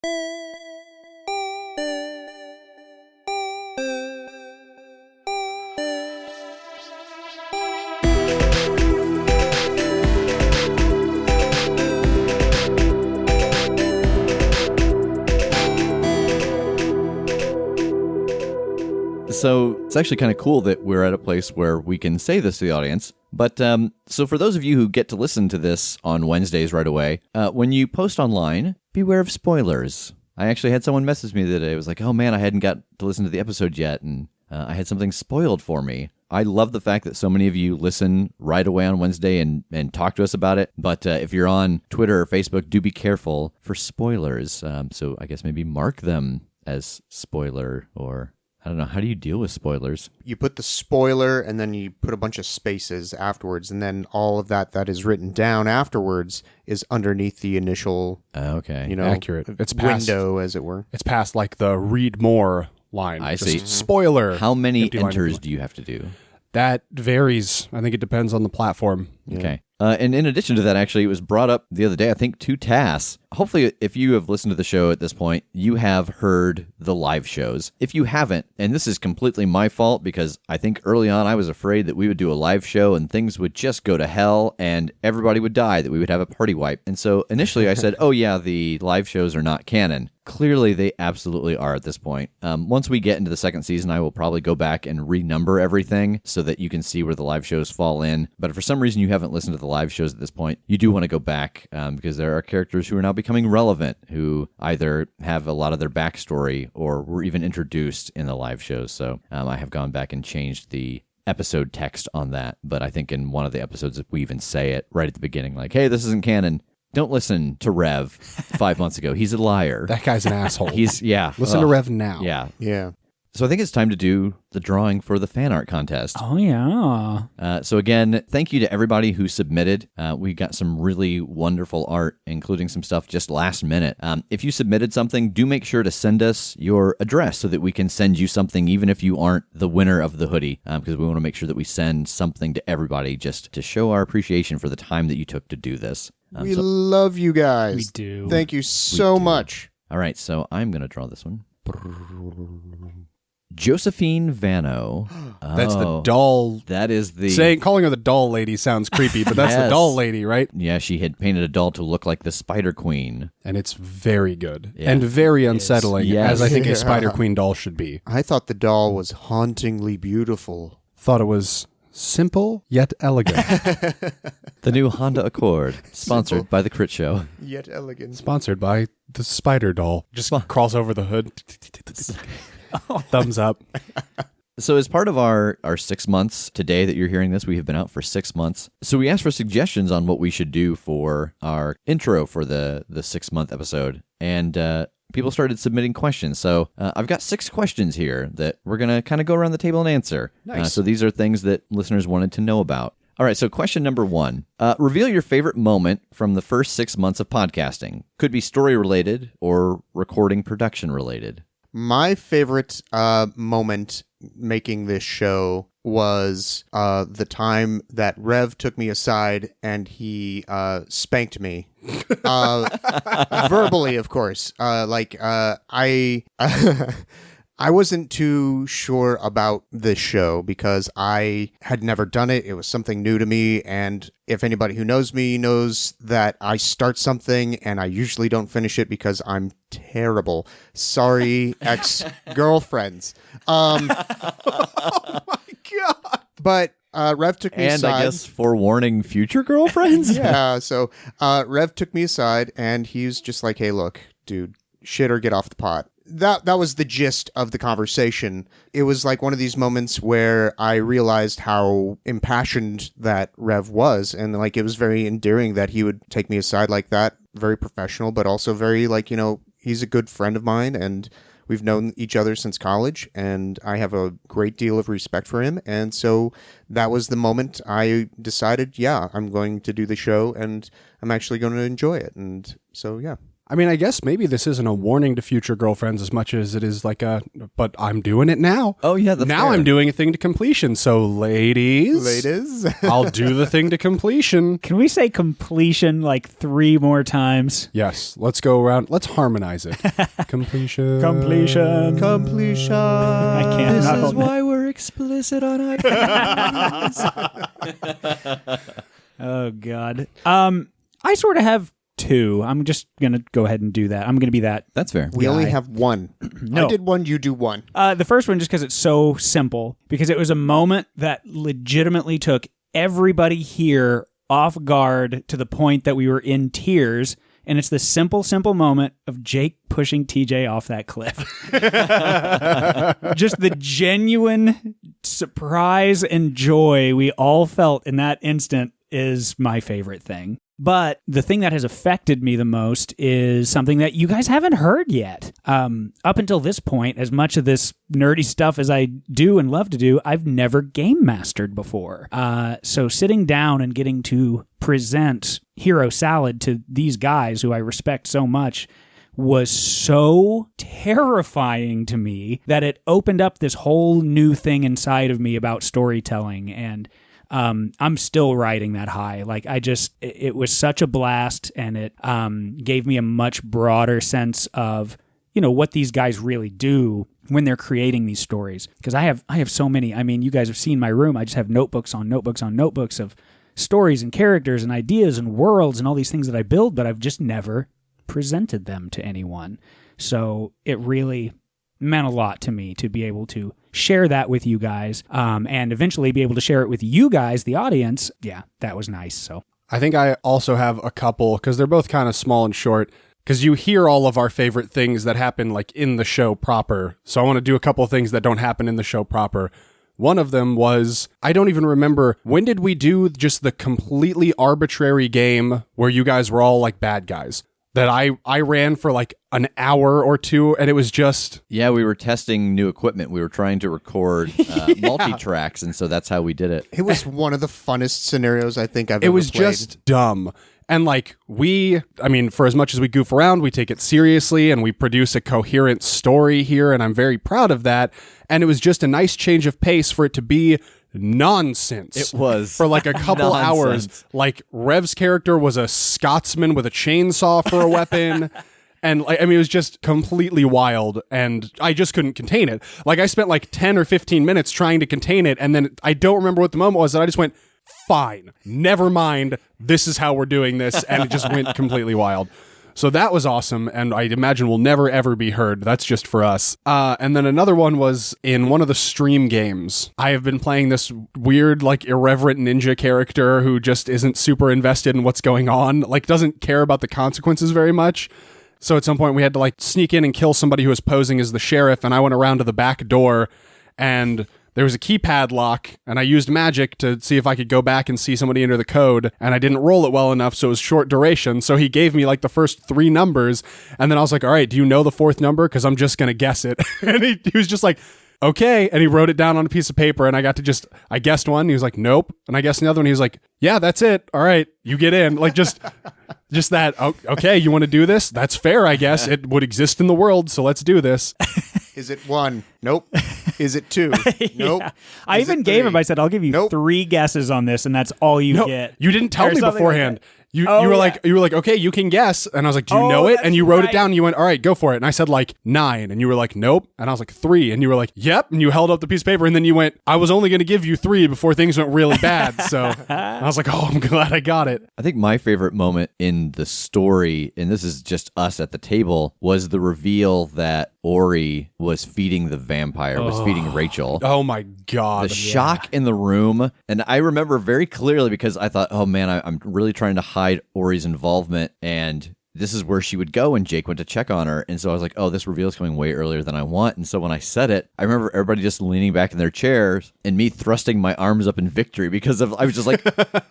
So it's actually kind of cool that we're at a place where we can say this to the audience. But so for those of you who get to listen to this on Wednesdays right away, when you post online, beware of spoilers. I actually had someone message me the other day. It was like, oh man, I hadn't got to listen to the episode yet, and I had something spoiled for me. I love the fact that so many of you listen right away on Wednesday and talk to us about it. But if you're on Twitter or Facebook, do be careful for spoilers. So I guess maybe mark them as spoiler, or I don't know. How do you deal with spoilers? You put the spoiler and then you put a bunch of spaces afterwards, and then all of that is written down afterwards is underneath the initial, accurate. It's window, as it were. It's past like the read more line. I see. Spoiler. How many enters do you have to do? That varies. I think it depends on the platform. Okay. And in addition to that, actually, it was brought up the other day, I think, to Tass. Hopefully, if you have listened to the show at this point, you have heard the live shows. If you haven't, and this is completely my fault, because I think early on I was afraid that we would do a live show and things would just go to hell and everybody would die, that we would have a party wipe. And so initially I said, oh yeah, the live shows are not canon. Clearly, they absolutely are at this point. Once we get into the second season, I will probably go back and renumber everything so that you can see where the live shows fall in. But if for some reason you haven't listened to the live shows at this point, you do want to go back because there are characters who are now becoming relevant, who either have a lot of their backstory or were even introduced in the live shows. So I have gone back and changed the episode text on that. But I think in one of the episodes, we even say it right at the beginning, like, hey, this isn't canon. Don't listen to Rev 5 months ago. He's a liar. That guy's an asshole. Listen to Rev now. Yeah. So I think it's time to do the drawing for the fan art contest. Oh, yeah. So again, thank you to everybody who submitted. We got some really wonderful art, including some stuff just last minute. If you submitted something, do make sure to send us your address so that we can send you something, even if you aren't the winner of the hoodie, because we want to make sure that we send something to everybody just to show our appreciation for the time that you took to do this. We love you guys. We do. Thank you so much. All right, so I'm going to draw this one. Josephine Vano. That's the doll. That is the... Calling her the doll lady sounds creepy, but that's the doll lady, right? Yeah, she had painted a doll to look like the Spider Queen. And it's very good. Yeah. And very unsettling, as I think a Spider Queen doll should be. I thought the doll was hauntingly beautiful. Thought it was simple, yet elegant. The new Honda Accord, sponsored by the Critshow. Yet elegant. Sponsored by the Spider Doll. Just crawls over the hood. Thumbs up. So as part of our 6 months today that you're hearing this, we have been out for 6 months. So we asked for suggestions on what we should do for our intro for the 6-month episode. And people started submitting questions. So I've got 6 questions here that we're going to kind of go around the table and answer. Nice. So these are things that listeners wanted to know about. All right, so question number 1. Reveal your favorite moment from the first 6 months of podcasting. Could be story-related or recording production-related. My favorite moment making this show was the time that Rev took me aside and he spanked me. Verbally, of course. I wasn't too sure about this show because I had never done it. It was something new to me. And if anybody who knows me knows that I start something and I usually don't finish it because I'm terrible. Sorry, ex-girlfriends. Oh my God. But Rev took me aside. And I guess forewarning future girlfriends? Yeah. So Rev took me aside and he's just like, hey, look, dude, shit or get off the pot. That was the gist of the conversation. It was like one of these moments where I realized how impassioned that Rev was. And like, it was very endearing that he would take me aside like that. Very professional, but also very he's a good friend of mine and we've known each other since college and I have a great deal of respect for him. And so that was the moment I decided, yeah, I'm going to do the show and I'm actually going to enjoy it. And so, yeah. I mean, I guess maybe this isn't a warning to future girlfriends as much as it is like but I'm doing it now. Oh, yeah, that's now fair. I'm doing a thing to completion. So, ladies, I'll do the thing to completion. Can we say completion like 3 more times? Yes, let's go around. Let's harmonize it. Completion. Completion. Completion. I can't. This not is hold that. why we're explicit on iTunes. Oh, God. I sort of have 2. I'm just going to go ahead and do that. I'm going to be that. That's fair. We guy. only have 1. No. I did 1, you do 1. The first one, just because it's so simple, because it was a moment that legitimately took everybody here off guard to the point that we were in tears. And it's the simple moment of Jake pushing TJ off that cliff. Just the genuine surprise and joy we all felt in that instant is my favorite thing. But the thing that has affected me the most is something that you guys haven't heard yet. Up until this point, as much of this nerdy stuff as I do and love to do, I've never game mastered before. So sitting down and getting to present Hero Salad to these guys who I respect so much was so terrifying to me that it opened up this whole new thing inside of me about storytelling. And I'm still riding that high. Like it was such a blast, and it gave me a much broader sense of, what these guys really do when they're creating these stories. Because I have so many. I mean, you guys have seen my room. I just have notebooks on notebooks on notebooks of stories and characters and ideas and worlds and all these things that I build, but I've just never presented them to anyone. So it really meant a lot to me to be able to share that with you guys, and eventually be able to share it with you guys, the audience. Yeah, that was nice. So I think I also have a couple, because they're both kind of small and short, because you hear all of our favorite things that happen like in the show proper. So I want to do a couple of things that don't happen in the show proper. One of them was, I don't even remember, when did we do just the completely arbitrary game where you guys were all like bad guys? That I ran for like an hour or 2, and it was just... Yeah, we were testing new equipment. We were trying to record multi-tracks, and so that's how we did it. It was one of the funnest scenarios I think I've ever played. It was just dumb. And like for as much as we goof around, we take it seriously and we produce a coherent story here, and I'm very proud of that. And it was just a nice change of pace for it to be nonsense. It was. For like a couple hours. Like Rev's character was a Scotsman with a chainsaw for a weapon. And it was just completely wild, and I just couldn't contain it. Like I spent like 10 or 15 minutes trying to contain it, and then I don't remember what the moment was, and I just went, fine, never mind, this is how we're doing this, and it just went completely wild. So that was awesome, and I imagine will never ever be heard. That's just for us. And then another one was in one of the stream games. I have been playing this weird, like, irreverent ninja character who just isn't super invested in what's going on, like, doesn't care about the consequences very much. So at some point we had to, like, sneak in and kill somebody who was posing as the sheriff, and I went around to the back door, and there was a keypad lock, and I used magic to see if I could go back and see somebody enter the code, and I didn't roll it well enough, so it was short duration, so he gave me, like, the first 3 numbers, and then I was like, all right, do you know the 4th number? Because I'm just going to guess it. And he was just like, okay, and he wrote it down on a piece of paper, and I guessed one, he was like, nope, and I guessed another one, he was like, yeah, that's it, all right, you get in, like, just that, okay, you want to do this? That's fair, I guess, it would exist in the world, so let's do this. Is it 1? Nope. Is it 2? Nope. Yeah. I even gave him, I said, I'll give you 3 guesses on this, and that's all you get. You didn't tell Or me something beforehand. like You Oh, were yeah. like, okay, you can guess. And I was like, do you know it? And you wrote it down and you went, all right, go for it. And I said like 9 and you were like, nope. And I was like 3 and you were like, yep. And you held up the piece of paper and then you went, I was only going to give you 3 before things went really bad. So I was like, oh, I'm glad I got it. I think my favorite moment in the story, and this is just us at the table, was the reveal that Ori was feeding the vampire, was feeding Rachel. Oh my God. The shock in the room. And I remember very clearly because I thought, oh man, I'm really trying to hide Ori's involvement, and this is where she would go, and Jake went to check on her. And so I was like, oh, this reveal is coming way earlier than I want. And so when I said it, I remember everybody just leaning back in their chairs and me thrusting my arms up in victory because I was just like,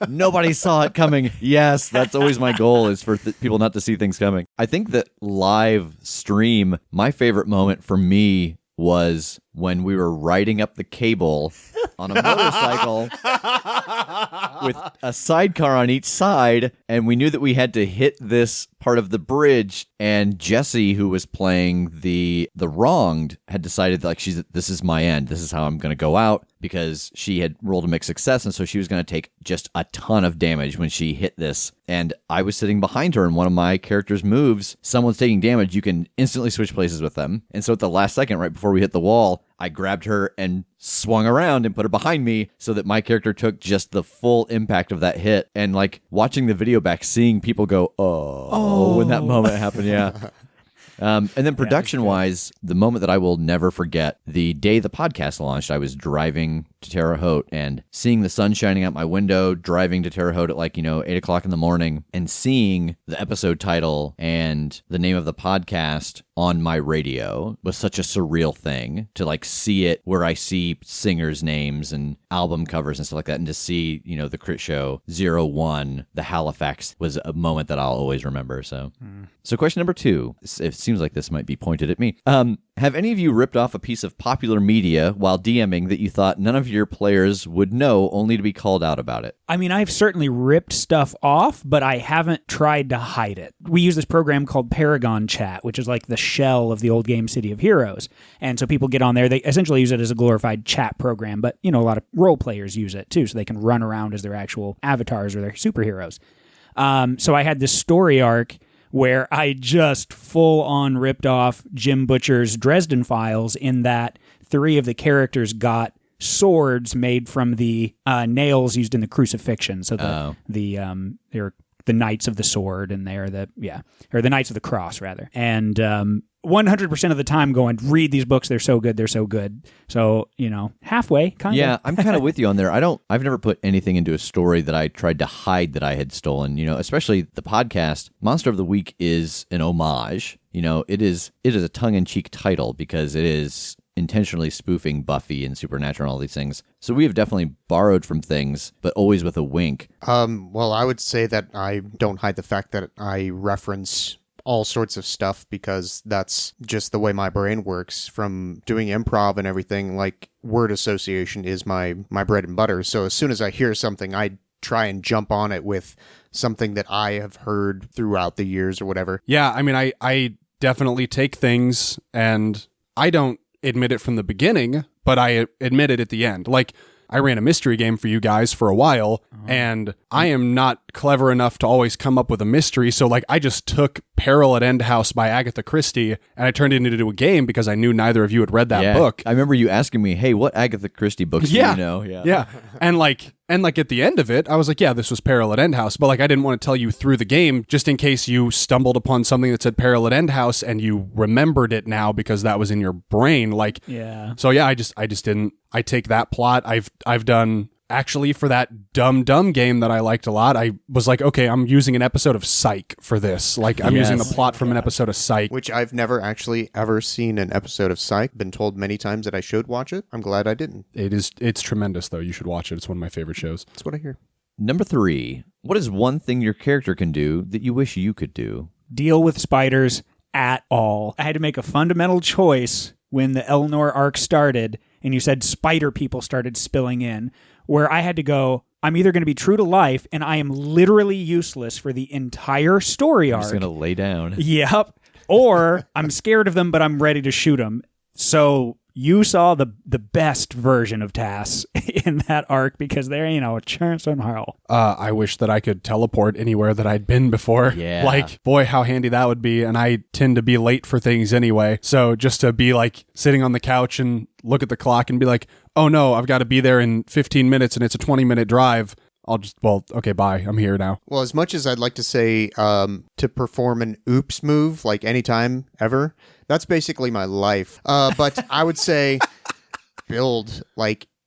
nobody saw it coming. Yes, that's always my goal, is for people not to see things coming. I think that live stream, my favorite moment for me was when we were riding up the cable on a motorcycle with a sidecar on each side, and we knew that we had to hit this part of the bridge, and Jesse, who was playing the wronged, had decided that, like, this is my end. This is how I'm going to go out, because she had rolled a mixed success, and so she was going to take just a ton of damage when she hit this. And I was sitting behind her, and one of my character's moves, someone's taking damage, you can instantly switch places with them. And so at the last second, right before we hit the wall, I grabbed her and swung around and put her behind me so that my character took just the full impact of that hit. And like watching the video back, seeing people go, oh, when that moment happened, yeah. And then production-wise, the moment that I will never forget, the day the podcast launched, I was driving to Terre Haute and seeing the sun shining out my window, driving to Terre Haute at 8 o'clock in the morning, and seeing the episode title and the name of the podcast on my radio was such a surreal thing to see it where I see singers' names and album covers and stuff like that, and to see, the Critshow 01, the Halifax, was a moment that I'll always remember. So question number 2, it seems like this might be pointed at me. Have any of you ripped off a piece of popular media while DMing that you thought none of your players would know, only to be called out about it? I mean, I've certainly ripped stuff off, but I haven't tried to hide it. We use this program called Paragon Chat, which is like the shell of the old game City of Heroes. And so people get on there, they essentially use it as a glorified chat program, but, a lot of role players use it too, so they can run around as their actual avatars or their superheroes. So I had this story arc where I just full-on ripped off Jim Butcher's Dresden Files, in that 3 of the characters got swords made from the nails used in the crucifixion. So they're the Knights of the Sword, and they're the Knights of the Cross, rather. And 100% of the time going, read these books, they're so good, they're so good. So, halfway, kind of. Yeah, I'm kind of with you on there. I've never put anything into a story that I tried to hide that I had stolen, especially the podcast. Monster of the Week is an homage. It is a tongue-in-cheek title because it is intentionally spoofing Buffy and Supernatural and all these things. So we have definitely borrowed from things, but always with a wink. Well, I would say that I don't hide the fact that I reference all sorts of stuff because that's just the way my brain works from doing improv and everything. Like, word association is my bread and butter. So as soon as I hear something, I try and jump on it with something that I have heard throughout the years or whatever. Yeah, I mean, I definitely take things, and I don't admit it from the beginning, but I admit it at the end. Like, I ran a mystery game for you guys for a while, and I am not clever enough to always come up with a mystery. So I just took Peril at End House by Agatha Christie, and I turned it into a game because I knew neither of you had read that book. I remember you asking me, hey, what Agatha Christie books do you know? Yeah. And at the end of it, I was like, yeah, this was Peril at End House. But I didn't want to tell you through the game, just in case you stumbled upon something that said Peril at End House and you remembered it now because that was in your brain. So yeah, I just didn't. I take that plot. I've done, actually, for that dumb game that I liked a lot, I was like, okay, I'm using an episode of Psych for this. I'm using the plot from an episode of Psych. Which I've never actually ever seen an episode of Psych. Been told many times that I should watch it. I'm glad I didn't. It's tremendous, though. You should watch it. It's one of my favorite shows. That's what I hear. Number 3, what is one thing your character can do that you wish you could do? Deal with spiders at all. I had to make a fundamental choice when the Elnor arc started, and you said spider people started spilling in, where I had to go, I'm either going to be true to life, and I am literally useless for the entire story arc. I'm just going to lay down. Yep. Or I'm scared of them, but I'm ready to shoot them. So you saw the best version of Tass in that arc, because there ain't a chance in hell. I wish that I could teleport anywhere that I'd been before. Yeah. Boy, how handy that would be. And I tend to be late for things anyway. So just to be sitting on the couch and look at the clock and be like, oh no, I've got to be there in 15 minutes and it's a 20-minute drive. I'll just, okay, bye. I'm here now. Well, as much as I'd like to say to perform an oops move, anytime ever, that's basically my life. But I would say build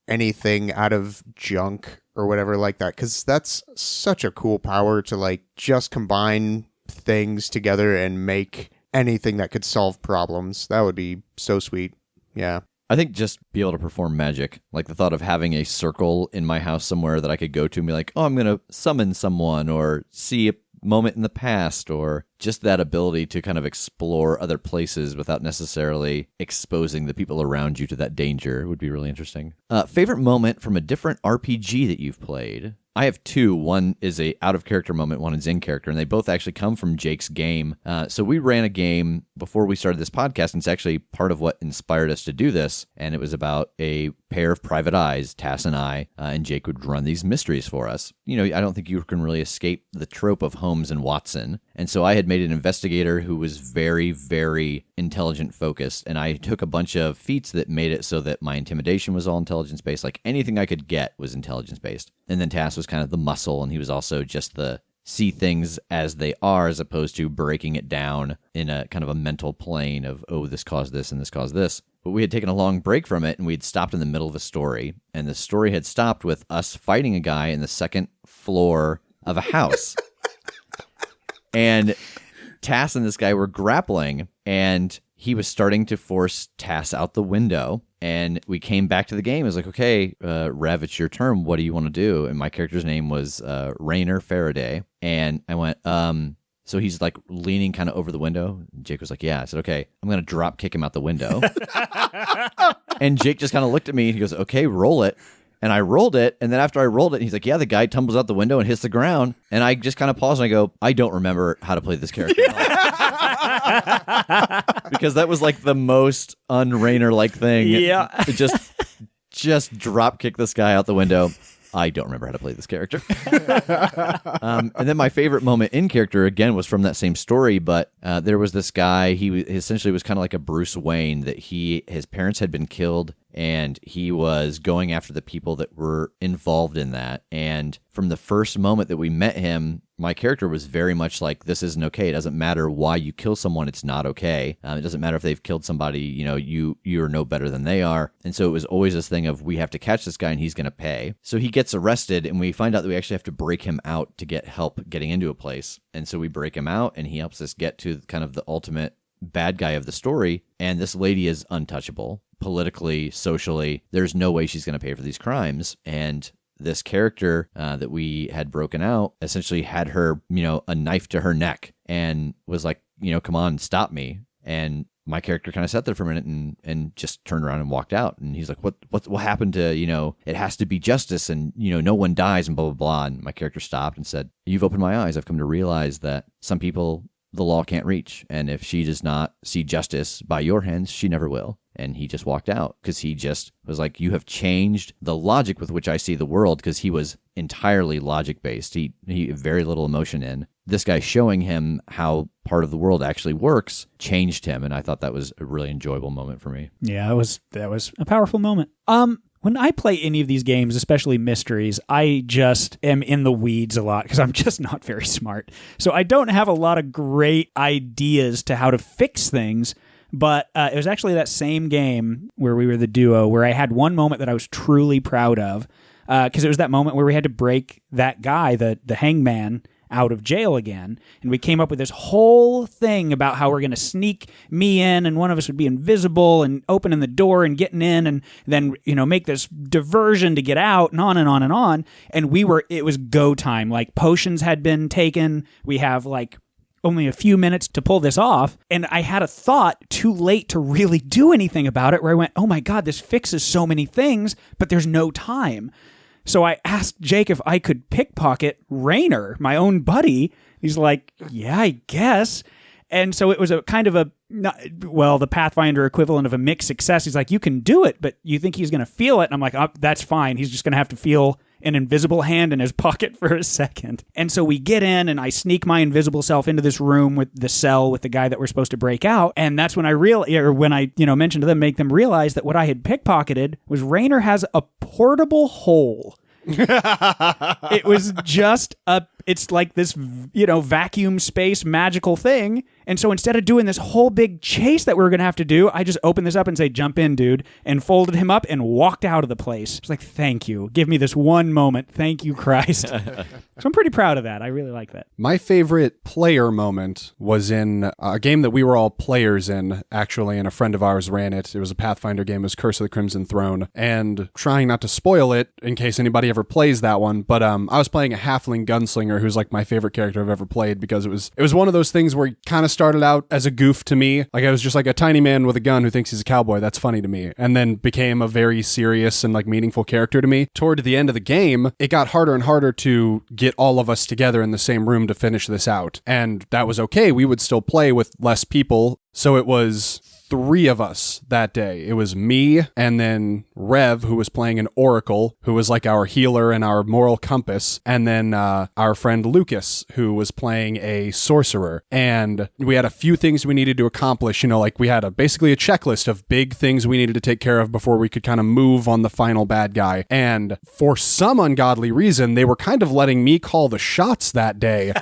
anything out of junk or whatever like that, because that's such a cool power to just combine things together and make anything that could solve problems. That would be so sweet. Yeah. I think just be able to perform magic, the thought of having a circle in my house somewhere that I could go to and be like, oh, I'm going to summon someone or see a moment in the past, or just that ability to kind of explore other places without necessarily exposing the people around you to that danger would be really interesting. Favorite moment from a different RPG that you've played? I have two. One is a out-of-character moment, one is in-character, and they both actually come from Jake's game. So we ran a game before we started this podcast, and it's actually part of what inspired us to do this, and it was about a pair of private eyes, Tass and Jake would run these mysteries for us. You know, I don't think you can really escape the trope of Holmes and Watson, and so I had made an investigator who was very, very intelligent-focused, and I took a bunch of feats that made it so that my intimidation was all intelligence-based, like anything I could get was intelligence-based. And then Tass was kind of the muscle, and he was also just the see things as they are, as opposed to breaking it down in a kind of a mental plane of, oh, this caused this and this caused this. But we had taken a long break from it, and we'd stopped in the middle of a story, and the story had stopped with us fighting a guy in the second floor of a house. And Tass and this guy were grappling, and he was starting to force Tass out the window. And we came back to the game. It was like, okay, Rev, it's your turn. What do you want to do? And my character's name was Rainer Faraday. And I went, so he's like leaning kind of over the window. Jake was like, yeah. I said, okay, I'm going to drop kick him out the window. And Jake just kind of looked at me and he goes, okay, roll it. And I rolled it. And then after I rolled it, he's like, yeah, the guy tumbles out the window and hits the ground. And I just kind of paused and I go, I don't remember how to play this character. Because that was like the most un-Rainer-like thing. Yeah. Just drop kick this guy out the window. I don't remember how to play this character. And then my favorite moment in character, again, was from that same story, but there was this guy, he essentially was kind of like a Bruce Wayne, that his parents had been killed, and he was going after the people that were involved in that. And from the first moment that we met him, my character was very much like, this isn't okay. It doesn't matter why you kill someone. It's not okay. It doesn't matter if they've killed somebody, you know, you're no better than they are. And so it was always this thing of, we have to catch this guy and he's going to pay. So he gets arrested, and we find out that we actually have to break him out to get help getting into a place. And so we break him out, and he helps us get to kind of the ultimate bad guy of the story. And this lady is untouchable. Politically, socially, there's no way she's going to pay for these crimes. And this character that we had broken out essentially had her, you know, a knife to her neck and was like, you know, come on, stop me. And my character kind of sat there for a minute and just turned around and walked out. And he's like, what happened to, you know, it has to be justice, and, you know, no one dies and blah, blah, blah. And my character stopped and said, you've opened my eyes. I've come to realize that some people the law can't reach. And if she does not see justice by your hands, she never will. And he just walked out because he just was like, you have changed the logic with which I see the world, because he was entirely logic-based. He very little emotion in. This guy showing him how part of the world actually works changed him, and I thought that was a really enjoyable moment for me. Yeah, that was a powerful moment. When I play any of these games, especially mysteries, I just am in the weeds a lot because I'm just not very smart. So I don't have a lot of great ideas to how to fix things. But it was actually that same game where we were the duo where I had one moment that I was truly proud of, because it was that moment where we had to break that guy, the hangman, out of jail again. And we came up with this whole thing about how we're going to sneak me in, and one of us would be invisible and opening the door and getting in, and then, you know, make this diversion to get out, and on and on and on. And it was go time. Like, potions had been taken. We have like only a few minutes to pull this off. And I had a thought too late to really do anything about it, where I went, oh my God, this fixes so many things, but there's no time. So I asked Jake if I could pickpocket Rainer, my own buddy. He's like, yeah, I guess. And so it was a kind of the Pathfinder equivalent of a mixed success. He's like, you can do it, but you think he's going to feel it? And I'm like, oh, that's fine. He's just going to have to feel an invisible hand in his pocket for a second. And so we get in, and I sneak my invisible self into this room with the cell with the guy that we're supposed to break out. And that's when I mentioned to them, make them realize that what I had pickpocketed was Rainer has a portable hole. It was just it's like this, you know, vacuum space magical thing. And so instead of doing this whole big chase that we were going to have to do, I just opened this up and say, jump in, dude, and folded him up and walked out of the place. It's like, thank you. Give me this one moment. Thank you, Christ. So I'm pretty proud of that. I really like that. My favorite player moment was in a game that we were all players in, actually, and a friend of ours ran it. It was a Pathfinder game. It was Curse of the Crimson Throne. And trying not to spoil it in case anybody ever plays that one, but I was playing a halfling gunslinger who's like my favorite character I've ever played, because it was one of those things where you kind of started out as a goof to me. Like I was just like a tiny man with a gun who thinks he's a cowboy. That's funny to me. And then became a very serious and like meaningful character to me. Toward the end of the game, it got harder and harder to get all of us together in the same room to finish this out. And that was okay. We would still play with less people. So it was 3 of us that day. It was me and then Rev, who was playing an oracle, who was like our healer and our moral compass, and then our friend Lucas, who was playing a sorcerer. And we had a few things we needed to accomplish. You know, like we had basically a checklist of big things we needed to take care of before we could kind of move on the final bad guy. And for some ungodly reason, they were kind of letting me call the shots that day.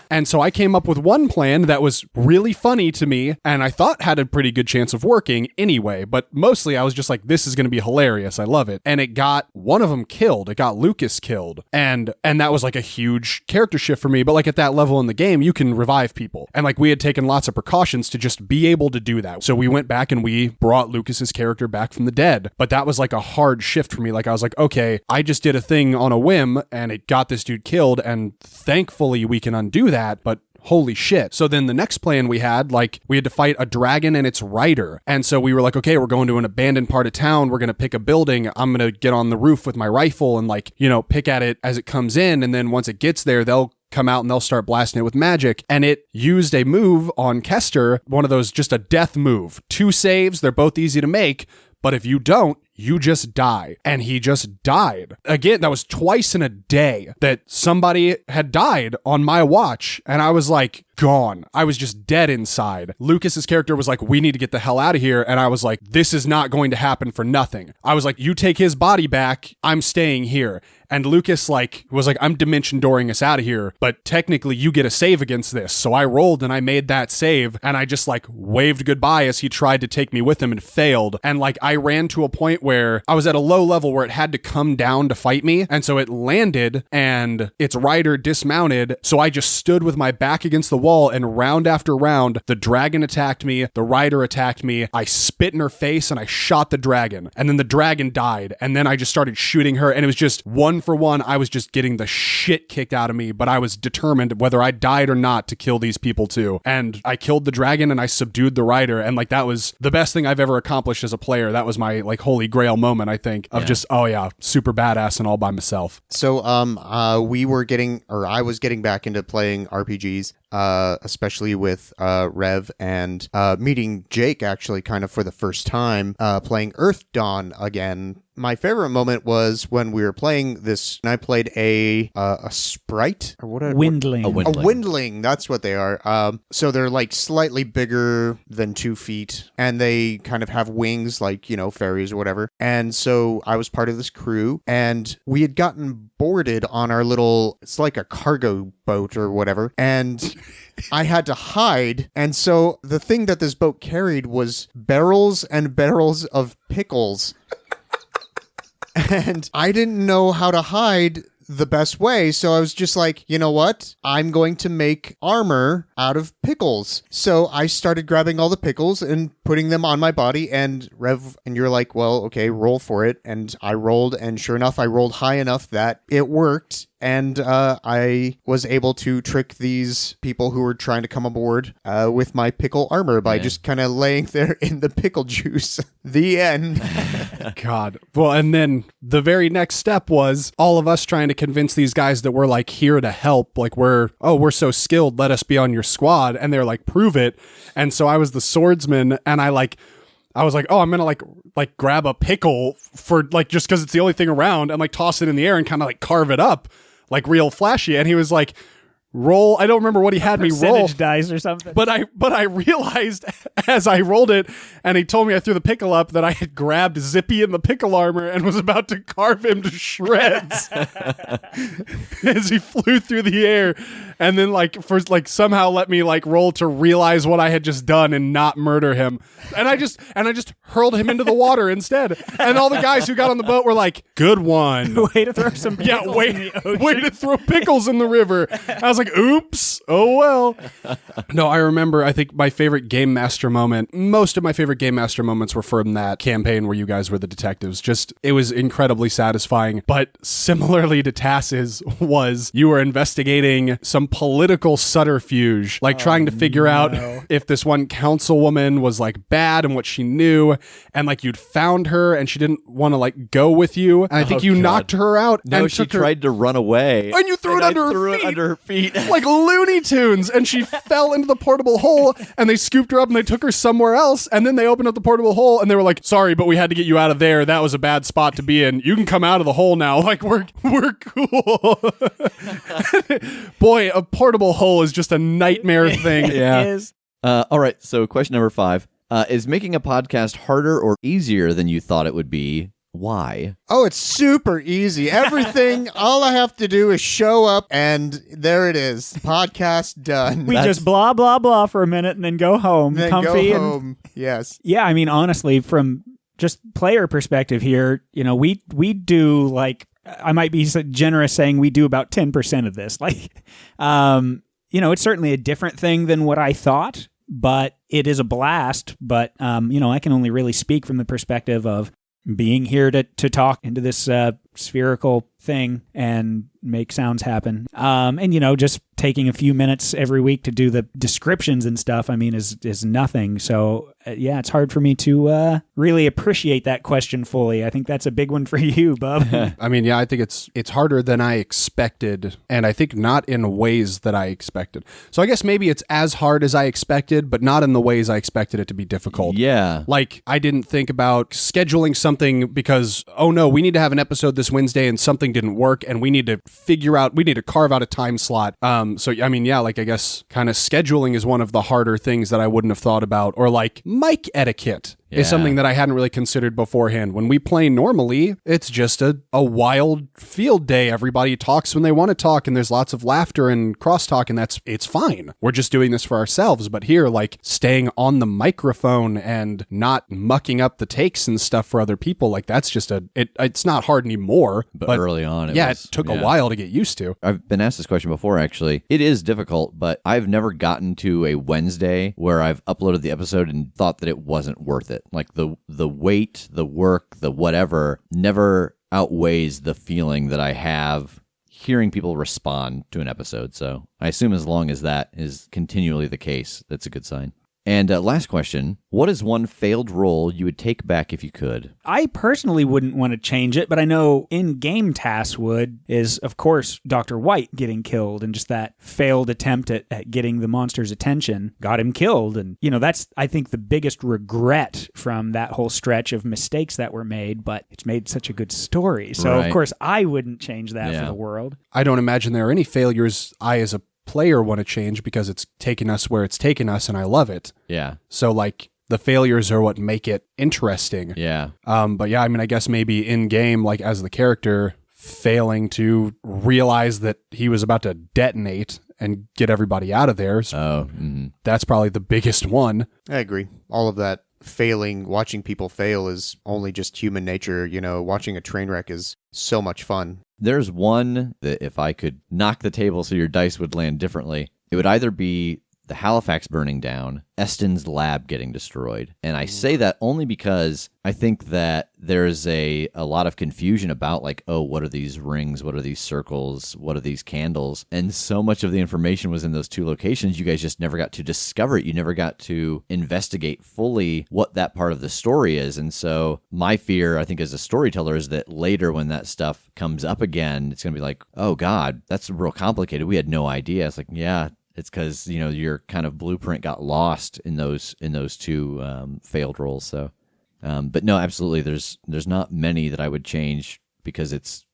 And so I came up with one plan that was really funny to me, and I thought had a pretty good chance of working anyway, but mostly I was just like, this is going to be hilarious. I love it. And it got one of them killed. It got Lucas killed. And that was like a huge character shift for me. But like at that level in the game, you can revive people. And like we had taken lots of precautions to just be able to do that. So we went back and we brought Lucas's character back from the dead. But that was like a hard shift for me. Like I was like, okay, I just did a thing on a whim and it got this dude killed. And thankfully we can undo that. But holy shit. So then the next plan we had, like we had to fight a dragon and its rider. And so we were like, okay, we're going to an abandoned part of town. We're going to pick a building. I'm going to get on the roof with my rifle and like, you know, pick at it as it comes in. And then once it gets there, they'll come out and they'll start blasting it with magic. And it used a move on Kester, one of those, just a death move. 2 saves. They're both easy to make. But if you don't, you just die. And he just died. Again, that was twice in a day that somebody had died on my watch. And I was like, gone. I was just dead inside. Lucas's character was like, we need to get the hell out of here. And I was like, this is not going to happen for nothing. I was like, you take his body back. I'm staying here. And Lucas was like, I'm dimension dooring us out of here, but technically you get a save against this. So I rolled and I made that save and I just like waved goodbye as he tried to take me with him and failed. And like I ran to a point where I was at a low level where it had to come down to fight me. And so it landed and its rider dismounted. So I just stood with my back against the wall and round after round, the dragon attacked me. The rider attacked me. I spit in her face and I shot the dragon. And then the dragon died. And then I just started shooting her and it was just 1 for 1. I was just getting the shit kicked out of me, but I was determined whether I died or not to kill these people too. And I killed the dragon and I subdued the rider. And like, that was the best thing I've ever accomplished as a player. That was my like holy grail moment, I think, of just, oh yeah, super badass and all by myself. So, I was getting back into playing RPGs, especially with Rev and meeting Jake actually kind of for the first time, playing Earth Dawn again. My favorite moment was when we were playing this, and I played a sprite or what? Windling. A windling. A windling. That's what they are. So they're like slightly bigger than 2 feet, and they kind of have wings, like, you know, fairies or whatever. And so I was part of this crew, and we had gotten boarded on our little, it's like a cargo boat or whatever, and I had to hide. And so the thing that this boat carried was barrels and barrels of pickles. And I didn't know how to hide the best way, so I was just like, you know what? I'm going to make armor out of pickles. So I started grabbing all the pickles and putting them on my body, and Rev, and you're like, well, okay, roll for it. And I rolled, and sure enough, I rolled high enough that it worked. And I was able to trick these people who were trying to come aboard with my pickle armor by just kind of laying there in the pickle juice. The end. God. Well, and then the very next step was all of us trying to convince these guys that we're like here to help. Like we're so skilled. Let us be on your squad. And they're like, prove it. And so I was the swordsman, and I was like, oh, I'm going to like grab a pickle for like, just cause it's the only thing around, and like toss it in the air and kind of like carve it up. Like real flashy. And he was like, roll. I don't remember what he had me roll. Percentage dice or something. But I realized as I rolled it, and he told me I threw the pickle up, that I had grabbed Zippy in the pickle armor and was about to carve him to shreds as he flew through the air. And then somehow let me roll to realize what I had just done and not murder him. And I just hurled him into the water instead. And all the guys who got on the boat were like, good one. Way to throw some pickles in the ocean. Way to throw pickles in the river. I was like, oops, oh well. No, I remember, I think my favorite Game Master moment, most of my favorite Game Master moments were from that campaign where you guys were the detectives. Just, it was incredibly satisfying. But similarly to Tass's was, you were investigating some political subterfuge, like trying to figure out if this one councilwoman was like bad and what she knew. And like you'd found her and she didn't want to like go with you. And I think you knocked her out. No, and she tried to run away. And you threw it under her feet. Like Looney Tunes. And she fell into the portable hole and they scooped her up and they took her somewhere else. And then they opened up the portable hole and they were like, sorry, but we had to get you out of there. That was a bad spot to be in. You can come out of the hole now. Like we're cool. Boy, a portable hole is just a nightmare thing. It is. All right. So question number 5. Is making a podcast harder or easier than you thought it would be? Why? Oh, it's super easy. Everything, all I have to do is show up and there it is. Podcast done. We just blah, blah, blah for a minute and then go home. then comfy. go home. Yes. Yeah, I mean, honestly, from just player perspective here, we do like, I might be generous saying we do about 10% of this. Like, it's certainly a different thing than what I thought, but it is a blast. But, I can only really speak from the perspective of being here to talk into this spherical thing and make sounds happen. And, just taking a few minutes every week to do the descriptions and stuff, I mean, is nothing. So, it's hard for me to really appreciate that question fully. I think that's a big one for you, Bub. I mean, yeah, I think it's harder than I expected, and I think not in ways that I expected. So I guess maybe it's as hard as I expected, but not in the ways I expected it to be difficult. Yeah. Like, I didn't think about scheduling something because, oh no, we need to have an episode this Wednesday and something didn't work, and we need to carve out a time slot. So, I mean, yeah, like, I guess kind of scheduling is one of the harder things that I wouldn't have thought about, or like mic etiquette. Is something that I hadn't really considered beforehand. When we play normally, it's just a wild field day. Everybody talks when they want to talk, and there's lots of laughter and crosstalk, and it's fine. We're just doing this for ourselves. But here, like, staying on the microphone and not mucking up the takes and stuff for other people, like, that's just it's not hard anymore. But early on, it took a while to get used to. I've been asked this question before, actually. It is difficult, but I've never gotten to a Wednesday where I've uploaded the episode and thought that it wasn't worth it. Like the weight, the work, the whatever never outweighs the feeling that I have hearing people respond to an episode. So I assume as long as that is continually the case, that's a good sign. And last question, what is one failed role you would take back if you could? I personally wouldn't want to change it, but I know in-game Tass would, is, of course, Dr. White getting killed, and just that failed attempt at getting the monster's attention got him killed. And, that's, I think, the biggest regret from that whole stretch of mistakes that were made, but it's made such a good story. So, Of course, I wouldn't change that for the world. I don't imagine there are any failures I, as a player, want to change because it's taken us where it's taken us and I love it. Yeah. So like the failures are what make it interesting. Yeah. But yeah, I mean, I guess maybe in game, like as the character failing to realize that he was about to detonate and get everybody out of there. So that's probably the biggest one. I agree. All of that watching people fail is only just human nature. Watching a train wreck is so much fun. There's one that if I could knock the table so your dice would land differently, it would either be the Halifax burning down, Eston's lab getting destroyed. And I say that only because I think that there's a lot of confusion about like, oh, what are these rings? What are these circles? What are these candles? And so much of the information was in those two locations. You guys just never got to discover it. You never got to investigate fully what that part of the story is. And so my fear, I think, as a storyteller is that later when that stuff comes up again, it's going to be like, oh God, that's real complicated. We had no idea. It's like, yeah, it's because, your kind of blueprint got lost in those two failed roles. So, but no, absolutely. There's not many that I would change because it's,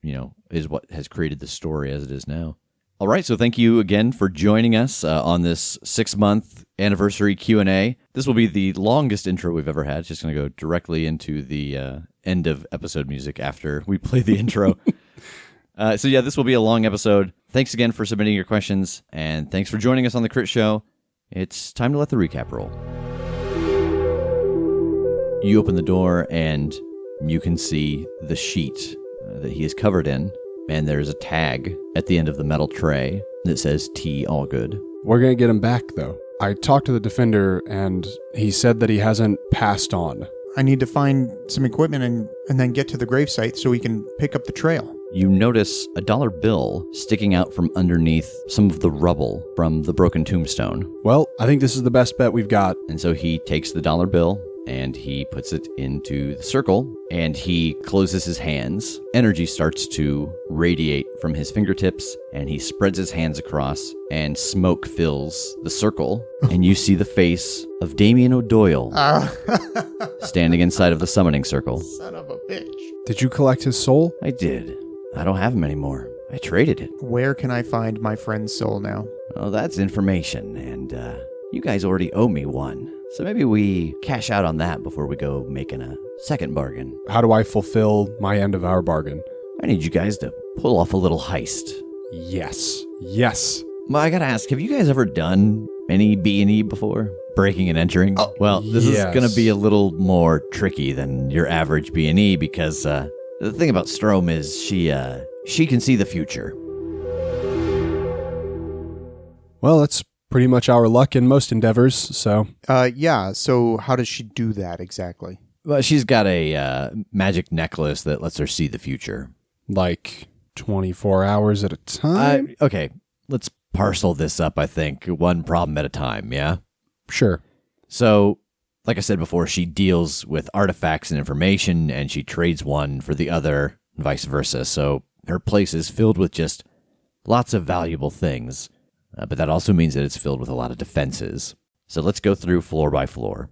is what has created the story as it is now. All right. So thank you again for joining us on this 6-month anniversary Q&A. This will be the longest intro we've ever had. It's just going to go directly into the end of episode music after we play the intro. So yeah, this will be a long episode. Thanks again for submitting your questions, and thanks for joining us on the Crit Show. It's time to let the recap roll. You open the door, and you can see the sheet that he is covered in, and there's a tag at the end of the metal tray. that says T all good. We're going to get him back, though. I talked to the defender, and he said that he hasn't passed on. I need to find some equipment and then get to the gravesite so we can pick up the trail. You notice a dollar bill sticking out from underneath some of the rubble from the broken tombstone. Well, I think this is the best bet we've got. And so he takes the dollar bill and he puts it into the circle and he closes his hands. Energy starts to radiate from his fingertips and he spreads his hands across and smoke fills the circle. And you see the face of Damien O'Doyle standing inside of the summoning circle. Son of a bitch. Did you collect his soul? I did. I don't have him anymore. I traded it. Where can I find my friend's soul now? Oh, that's information, and you guys already owe me one. So maybe we cash out on that before we go making a second bargain. How do I fulfill my end of our bargain? I need you guys to pull off a little heist. Yes. Yes. Well, I gotta ask, have you guys ever done any B&E before? Breaking and entering? Oh, well, this is yes. gonna be a little more tricky than your average B&E because the thing about Strom is she can see the future. Well, that's pretty much our luck in most endeavors, so... Yeah, so how does she do that exactly? Well, she's got a magic necklace that lets her see the future. Like 24 hours at a time? Okay, let's parcel this up, I think, one problem at a time, yeah? Sure. So, like I said before, she deals with artifacts and information, and she trades one for the other, and vice versa. So her place is filled with just lots of valuable things, but that also means that it's filled with a lot of defenses. So let's go through floor by floor.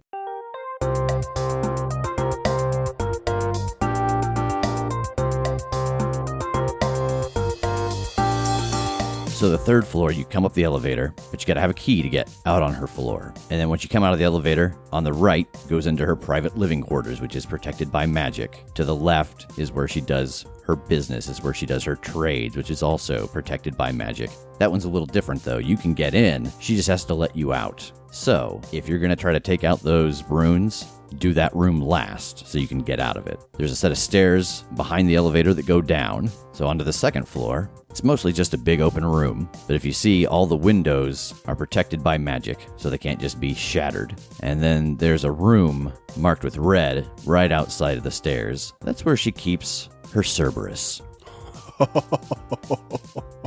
So the third floor, you come up the elevator, but you got to have a key to get out on her floor. And then once you come out of the elevator, on the right goes into her private living quarters, which is protected by magic. To the left is where she does her business, is where she does her trades, which is also protected by magic. That one's a little different though. You can get in, she just has to let you out. So if you're going to try to take out those runes, do that room last so you can get out of it. There's a set of stairs behind the elevator that go down. So onto the second floor. It's mostly just a big open room, but if you see, all the windows are protected by magic, so they can't just be shattered. And then there's a room marked with red right outside of the stairs. That's where she keeps her Cerberus.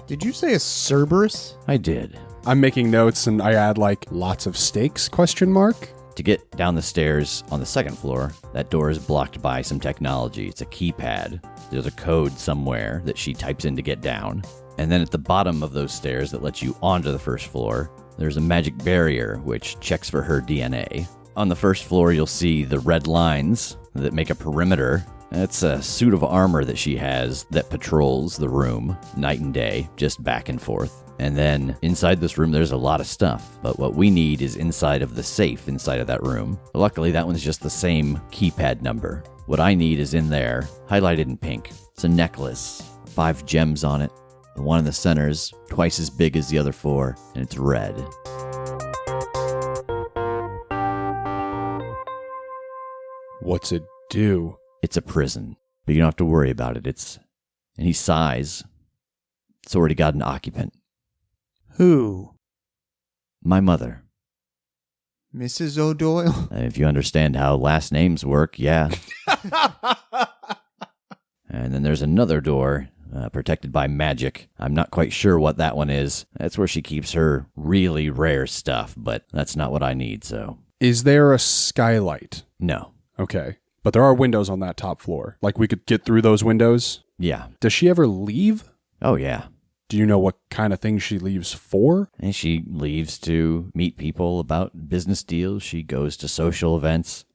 Did you say a Cerberus? I did. I'm making notes and I add like lots of stakes, question mark? To get down the stairs on the second floor, that door is blocked by some technology. It's a keypad. There's a code somewhere that she types in to get down. And then at the bottom of those stairs that lets you onto the first floor, there's a magic barrier which checks for her DNA. On the first floor, you'll see the red lines that make a perimeter. It's a suit of armor that she has that patrols the room night and day, just back and forth. And then inside this room, there's a lot of stuff. But what we need is inside of the safe inside of that room. Luckily, that one's just the same keypad number. What I need is in there, highlighted in pink. It's a necklace, 5 gems on it. The one in the center is twice as big as the other 4, and it's red. What's it do? It's a prison, but you don't have to worry about it. And he sighs. It's already got an occupant. Who? My mother. Mrs. O'Doyle? If you understand how last names work, yeah. And then there's another door protected by magic. I'm not quite sure what that one is. That's where she keeps her really rare stuff, but that's not what I need, so. Is there a skylight? No. Okay. But there are windows on that top floor. Like we could get through those windows? Yeah. Does she ever leave? Oh, yeah. Do you know what kind of things she leaves for? And she leaves to meet people about business deals. She goes to social events.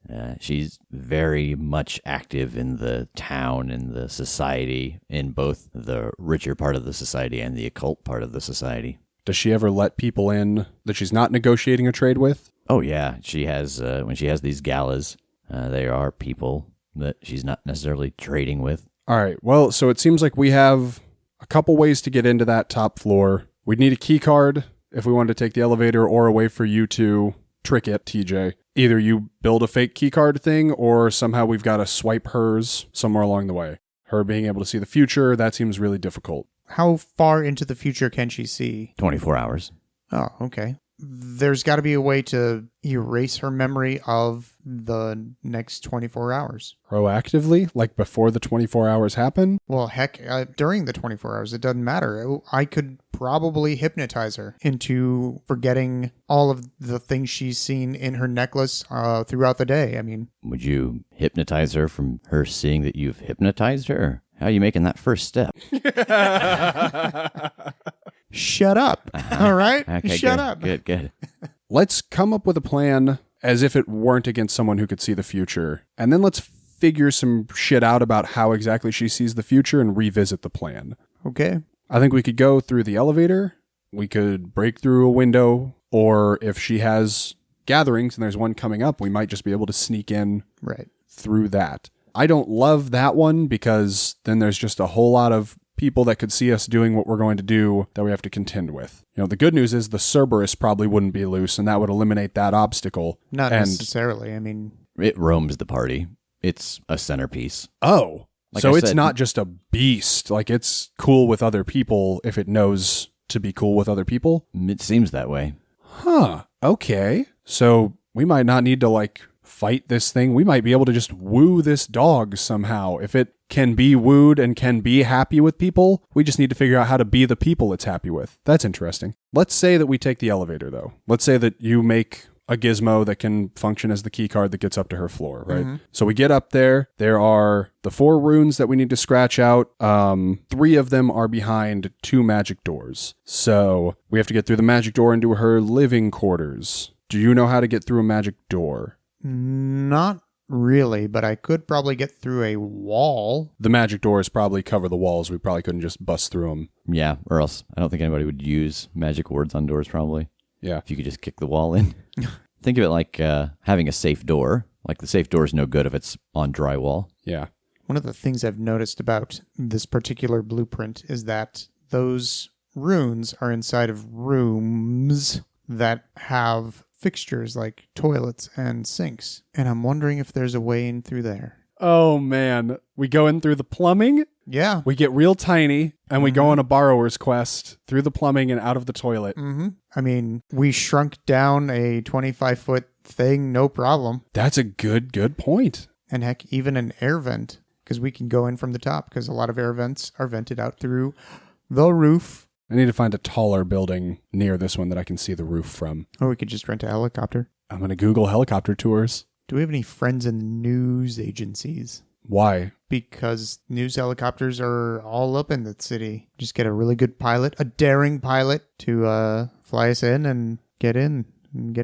She's very much active in the town and the society, in both the richer part of the society and the occult part of the society. Does she ever let people in that she's not negotiating a trade with? Oh, yeah. She has, when she has these galas, there are people that she's not necessarily trading with. All right. Well, so it seems like we have a couple ways to get into that top floor. We'd need a key card if we wanted to take the elevator, or a way for you to trick it, TJ. Either you build a fake key card thing, or somehow we've got to swipe hers somewhere along the way. Her being able to see the future, that seems really difficult. How far into the future can she see? 24 hours. Oh, okay. There's got to be a way to erase her memory of the next 24 hours. Proactively? Like before the 24 hours happen? Well, heck, during the 24 hours, it doesn't matter. I could probably hypnotize her into forgetting all of the things she's seen in her necklace throughout the day. I mean, Would you hypnotize her from her seeing that you've hypnotized her? How are you making that first step? shut up. All right? Okay, Shut good, up. Good. Let's come up with a plan as if it weren't against someone who could see the future. And then let's figure some shit out about how exactly she sees the future and revisit the plan. Okay. I think we could go through the elevator. We could break through a window. Or if she has gatherings and there's one coming up, we might just be able to sneak in Right. through that. I don't love that one because then there's just a whole lot of people that could see us doing what we're going to do that we have to contend with. You know, the good news is the Cerberus probably wouldn't be loose, and that would eliminate that obstacle. Not And- necessarily. I mean, It roams the party. It's a centerpiece. Oh, Like so I it's said- not just a beast. Like, it's cool with other people if it knows to be cool with other people. It seems that way. Huh. Okay. So we might not need to, like, fight this thing. We might be able to just woo this dog somehow. If it can be wooed and can be happy with people, we just need to figure out how to be the people it's happy with. That's interesting. Let's say that we take the elevator, though. Let's say that you make a gizmo that can function as the key card that gets up to her floor, right? So we get up there. There are the 4 runes that we need to scratch out. 3 of them are behind 2 magic doors. So we have to get through the magic door into her living quarters. Do you know how to get through a magic door? not really, but I could probably get through a wall. The magic doors probably cover the walls. We probably couldn't just bust through them. Yeah, or else I don't think anybody would use magic words on doors probably. Yeah. If you could just kick the wall in. Think of it like having a safe door. Like the safe door is no good if it's on drywall. Yeah. One of the things I've noticed about this particular blueprint is that those runes are inside of rooms that have fixtures like toilets and sinks. And I'm wondering if there's a way in through there. Oh, man. We go in through the plumbing. Yeah. We get real tiny, and we go on a borrower's quest through the plumbing and out of the toilet. I mean, we shrunk down a 25-foot thing, no problem. That's a good point. And heck, even an air vent, because we can go in from the top, because a lot of air vents are vented out through the roof. I need to find a taller building near this one that I can see the roof from. Or we could just rent a helicopter. I'm going to Google helicopter tours. Do we have any friends in news agencies? Why? Because news helicopters are all up in the city. Just get a really good pilot, a daring pilot to fly us in and get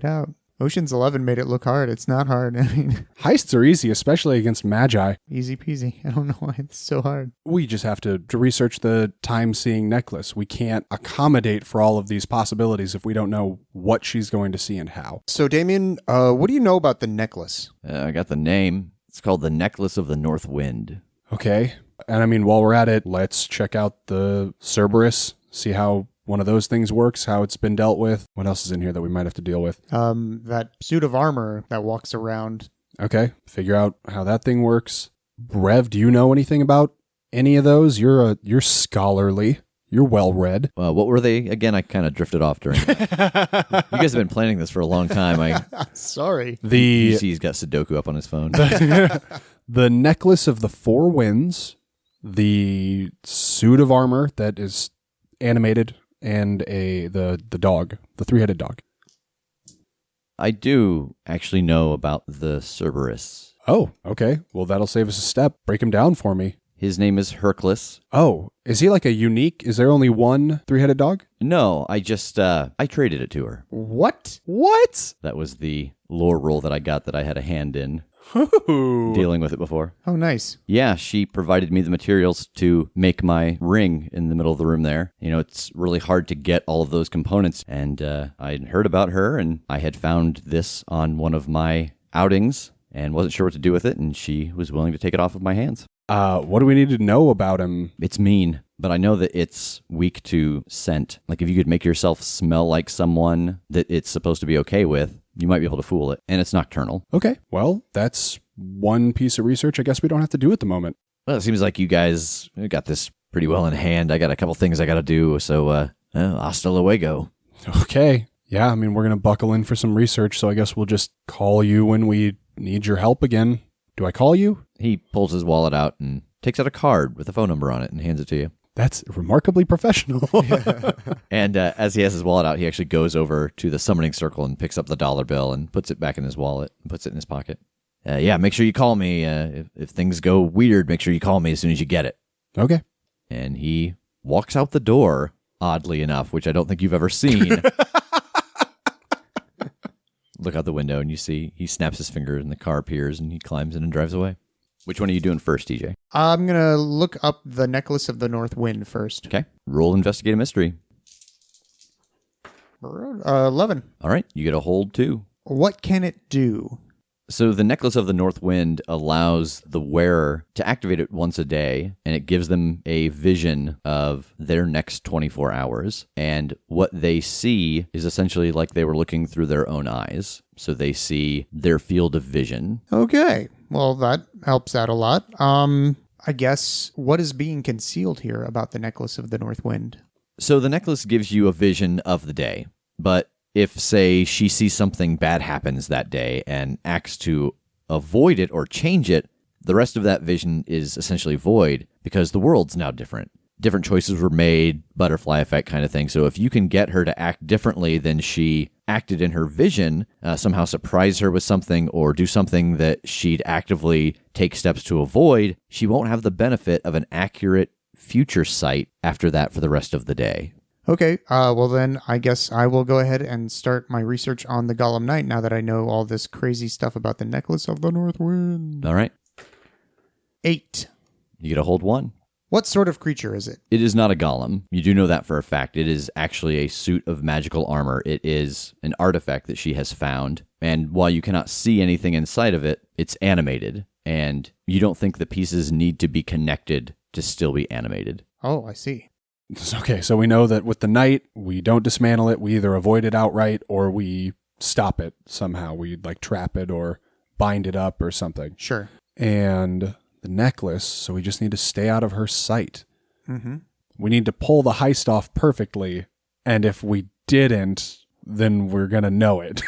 out. Ocean's 11 made it look hard. It's not hard. I mean, Heists are easy, especially against magi. easy peasy. I don't know why it's so hard. We just have to research the time-seeing necklace. We can't accommodate for all of these possibilities if we don't know what she's going to see and how. So, Damien, what do you know about the necklace? I got the name. It's called the Necklace of the North Wind. Okay. And I mean, while we're at it, let's check out the Cerberus, see how one of those things works, how it's been dealt with. What else is in here that we might have to deal with? That suit of armor that walks around. Okay. Figure out how that thing works. Rev, do you know anything about any of those? You're scholarly. You're well-read. What were they? Again, I kind of drifted off during that. You guys have been planning this for a long time. Sorry. You see he's got Sudoku up on his phone. The Necklace of the 4 Winds, the suit of armor that is animated, and the dog, the 3-headed dog. I do actually know about the Cerberus. Oh, okay. Well, that'll save us a step. Break him down for me. His name is Hercules. Oh, is he like a unique? Is there only one 3-headed dog? No, I just, I traded it to her. What? What? That was the lore rule that I got that I had a hand in Ooh. dealing with it before. Oh, nice. Yeah, she provided me the materials to make my ring in the middle of the room there. You know, it's really hard to get all of those components. And I had heard about her, and I had found this on one of my outings and wasn't sure what to do with it, and she was willing to take it off of my hands. What do we need to know about him? It's mean, but I know that it's weak to scent. Like if you could make yourself smell like someone that it's supposed to be okay with, you might be able to fool it. And it's nocturnal. Okay, well, that's one piece of research I guess we don't have to do at the moment. Well, it seems like you guys got this pretty well in hand. I got a couple things I got to do, so hasta luego. Okay. Yeah, I mean, we're going to buckle in for some research, so I guess we'll just call you when we need your help again. Do I call you? He pulls his wallet out and takes out a card with a phone number on it and hands it to you. That's remarkably professional. And as he has his wallet out, he actually goes over to the summoning circle and picks up the dollar bill and puts it back in his wallet and puts it in his pocket. Yeah, make sure you call me. If things go weird, make sure you call me as soon as you get it. Okay. And he walks out the door, oddly enough, which I don't think you've ever seen. Look out the window and you see he snaps his fingers and the car appears and he climbs in and drives away. Which one are you doing first, TJ? I'm going to look up the Necklace of the North Wind first. Okay. Roll Investigate a Mystery. 11. All right. You get a hold, too. What can it do? So the Necklace of the North Wind allows the wearer to activate it once a day, and it gives them a vision of their next 24 hours. And what they see is essentially like they were looking through their own eyes. So they see their field of vision. Okay. Well, that helps out a lot. I guess what is being concealed here about the Necklace of the North Wind? So the necklace gives you a vision of the day, but if, say, she sees something bad happens that day and acts to avoid it or change it, the rest of that vision is essentially void because the world's now different. Different choices were made, butterfly effect kind of thing. So if you can get her to act differently than she acted in her vision, somehow surprise her with something or do something that she'd actively take steps to avoid, she won't have the benefit of an accurate future sight after that for the rest of the day. Okay, well then I guess I will go ahead and start my research on the Gollum Knight now that I know all this crazy stuff about the Necklace of the North Wind. All right. 8. You get a hold 1. What sort of creature is it? It is not a golem. You do know that for a fact. It is actually a suit of magical armor. It is an artifact that she has found. And while you cannot see anything inside of it, it's animated. And you don't think the pieces need to be connected to still be animated. Oh, I see. Okay, so we know that with the knight, we don't dismantle it. We either avoid it outright or we stop it somehow. We like trap it or bind it up or something. Sure. And the necklace, so we just need to stay out of her sight. Mm-hmm. We need to pull the heist off perfectly. And if we didn't, then we're going to know it.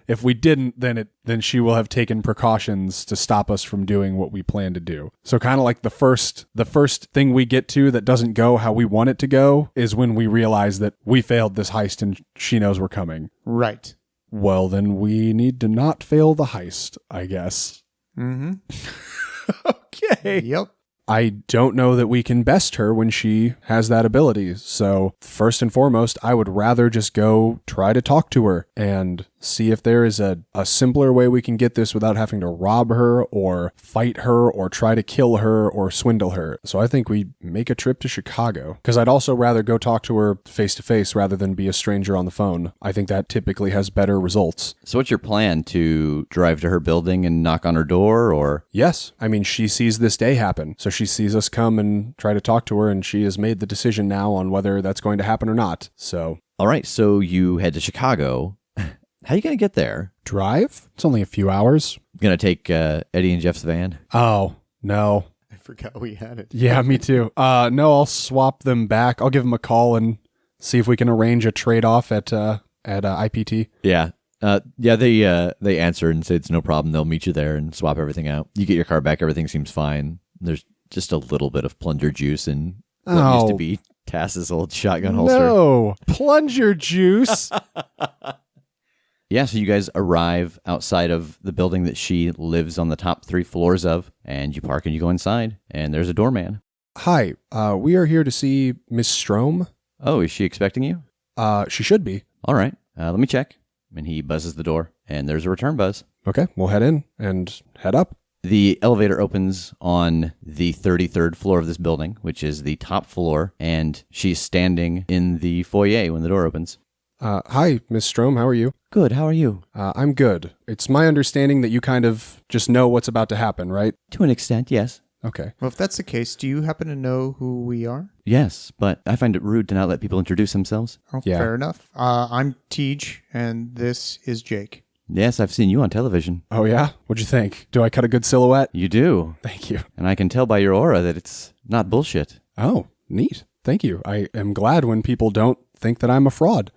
If we didn't, then she will have taken precautions to stop us from doing what we plan to do. So kind of like the first thing we get to that doesn't go how we want it to go is when we realize that we failed this heist and she knows we're coming. Right. Well, then we need to not fail the heist, I guess. Mm-hmm. Okay. Yep. I don't know that we can best her when she has that ability. So first and foremost, I would rather just go try to talk to her and see if there is a simpler way we can get this without having to rob her or fight her or try to kill her or swindle her. So I think we make a trip to Chicago because I'd also rather go talk to her face to face rather than be a stranger on the phone. I think that typically has better results. So what's your plan? To drive to her building and knock on her door, or? Yes. I mean, she sees this day happen. So she sees us come and try to talk to her, and she has made the decision now on whether that's going to happen or not. So. All right. So you head to Chicago. How are you going to get there? Drive? It's only a few hours. Going to take Eddie and Jeff's van? Oh, no. I forgot we had it. Yeah, me too. No, I'll swap them back. I'll give them a call and see if we can arrange a trade-off at IPT. Yeah. They answer and say it's no problem. They'll meet you there and swap everything out. You get your car back. Everything seems fine. There's just a little bit of plunger juice in what used to be Tass's old shotgun holster. No, plunger juice. Yeah, so you guys arrive outside of the building that she lives on the top 3 floors of, and you park and you go inside, and there's a doorman. Hi, we are here to see Miss Strom. Oh, is she expecting you? She should be. All right, let me check. And he buzzes the door, and there's a return buzz. Okay, we'll head in and head up. The elevator opens on the 33rd floor of this building, which is the top floor, and she's standing in the foyer when the door opens. Hi, Miss Strom, how are you? Good, how are you? I'm good. It's my understanding that you kind of just know what's about to happen, right? To an extent, yes. Okay. Well, if that's the case, do you happen to know who we are? Yes, but I find it rude to not let people introduce themselves. Oh, Yeah. Fair enough. I'm Tej, and this is Jake. Yes, I've seen you on television. Oh, yeah? What'd you think? Do I cut a good silhouette? You do. Thank you. And I can tell by your aura that it's not bullshit. Oh, neat. Thank you. I am glad when people don't think that I'm a fraud.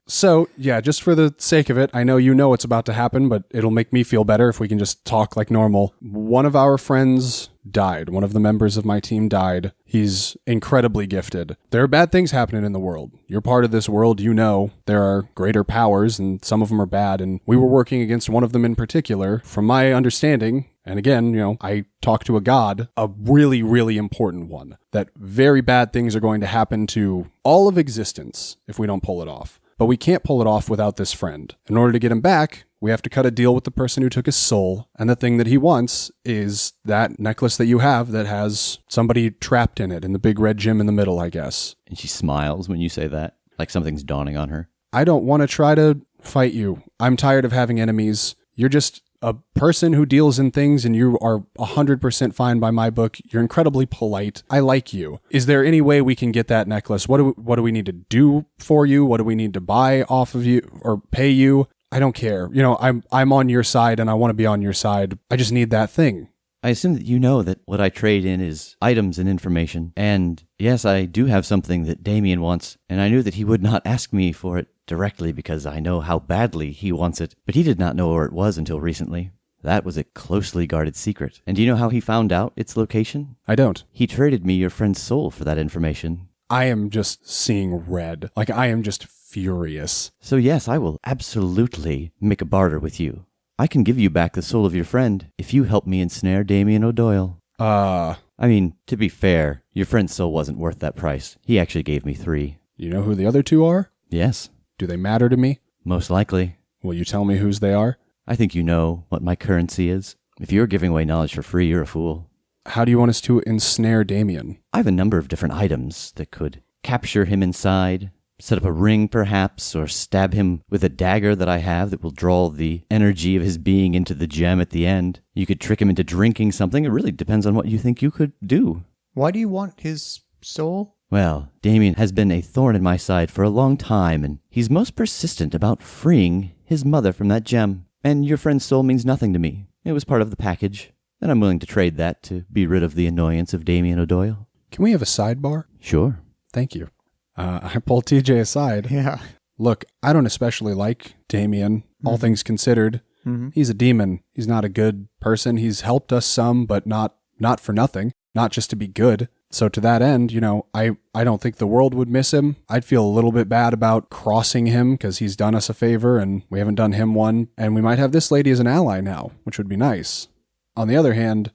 So, yeah, just for the sake of it, I know you know what's about to happen, but it'll make me feel better if we can just talk like normal. One of our friends died. One of the members of my team died. He's incredibly gifted. There are bad things happening in the world. You're part of this world, you know. There are greater powers, and some of them are bad, and we were working against one of them in particular. From my understanding, and again, you know, I talked to a god, a really, really important one, that very bad things are going to happen to all of existence if we don't pull it off. But we can't pull it off without this friend. In order to get him back, we have to cut a deal with the person who took his soul, and the thing that he wants is that necklace that you have that has somebody trapped in it, in the big red gem in the middle, I guess. And she smiles when you say that, like something's dawning on her. I don't want to try to fight you. I'm tired of having enemies. You're just a person who deals in things, and you are 100% fine by my book. You're incredibly polite. I like you. Is there any way we can get that necklace? What do we need to do for you? What do we need to buy off of you or pay you? I don't care. You know, I'm on your side, and I want to be on your side. I just need that thing. I assume that you know that what I trade in is items and information. And yes, I do have something that Damien wants, and I knew that he would not ask me for it directly because I know how badly he wants it, but he did not know where it was until recently. That was a closely guarded secret. And do you know how he found out its location? I don't. He traded me your friend's soul for that information. I am just seeing red. Like, I am just furious. So yes, I will absolutely make a barter with you. I can give you back the soul of your friend if you help me ensnare Damien O'Doyle. I mean, to be fair, your friend's soul wasn't worth that price. He actually gave me 3. You know who the other 2 are? Yes. Do they matter to me? Most likely. Will you tell me whose they are? I think you know what my currency is. If you're giving away knowledge for free, you're a fool. How do you want us to ensnare Damien? I have a number of different items that could capture him inside, set up a ring perhaps, or stab him with a dagger that I have that will draw the energy of his being into the gem at the end. You could trick him into drinking something. It really depends on what you think you could do. Why do you want his soul? Well, Damien has been a thorn in my side for a long time, and he's most persistent about freeing his mother from that gem. And your friend's soul means nothing to me. It was part of the package, and I'm willing to trade that to be rid of the annoyance of Damien O'Doyle. Can we have a sidebar? Sure. Thank you. I pulled TJ aside. Yeah. Look, I don't especially like Damien, all things considered. Mm-hmm. He's a demon. He's not a good person. He's helped us some, but not for nothing, not just to be good. So to that end, you know, I don't think the world would miss him. I'd feel a little bit bad about crossing him because he's done us a favor and we haven't done him one. And we might have this lady as an ally now, which would be nice. On the other hand,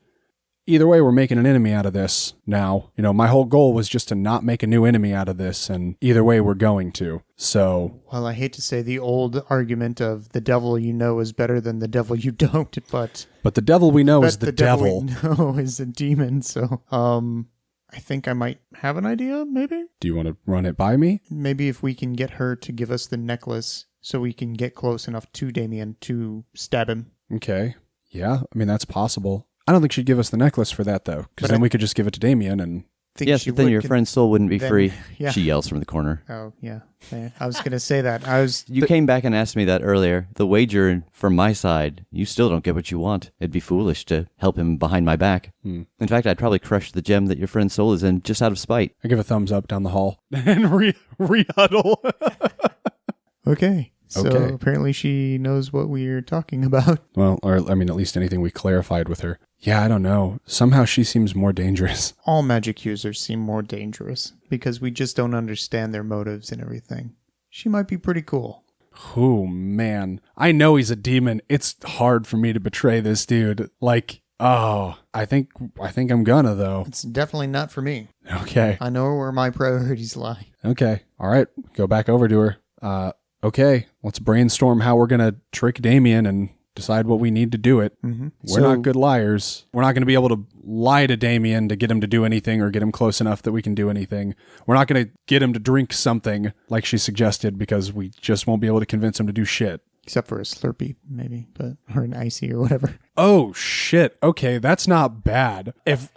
either way, we're making an enemy out of this now. You know, my whole goal was just to not make a new enemy out of this, and either way, we're going to. So, well, I hate to say the old argument of the devil you know is better than the devil you don't, but the devil we know is the devil. The devil we know is a demon, so, I think I might have an idea, maybe? Do you want to run it by me? Maybe if we can get her to give us the necklace so we can get close enough to Damien to stab him. Okay. Yeah, I mean, that's possible. I don't think she'd give us the necklace for that, though, because then we could just give it to Damien and... Yes, but then your friend's soul wouldn't be free. Yeah. She yells from the corner. Oh, yeah. I was going to say that. You came back and asked me that earlier. The wager from my side, you still don't get what you want. It'd be foolish to help him behind my back. In fact, I'd probably crush the gem that your friend's soul is in just out of spite. I give a thumbs up down the hall and re-huddle. Okay. So apparently she knows what we're talking about. Well, or I mean, at least anything we clarified with her. Yeah, I don't know. Somehow she seems more dangerous. All magic users seem more dangerous because we just don't understand their motives and everything. She might be pretty cool. Oh, man. I know he's a demon. It's hard for me to betray this dude. Like, oh, I think I'm gonna, though. It's definitely not for me. Okay. I know where my priorities lie. Okay. All right. Go back over to her. Okay, let's brainstorm how we're going to trick Damien and decide what we need to do it. Mm-hmm. We're not good liars. We're not going to be able to lie to Damien to get him to do anything or get him close enough that we can do anything. We're not going to get him to drink something like she suggested because we just won't be able to convince him to do shit. Except for a Slurpee, maybe, or an Icy or whatever. Oh, shit. Okay, that's not bad. If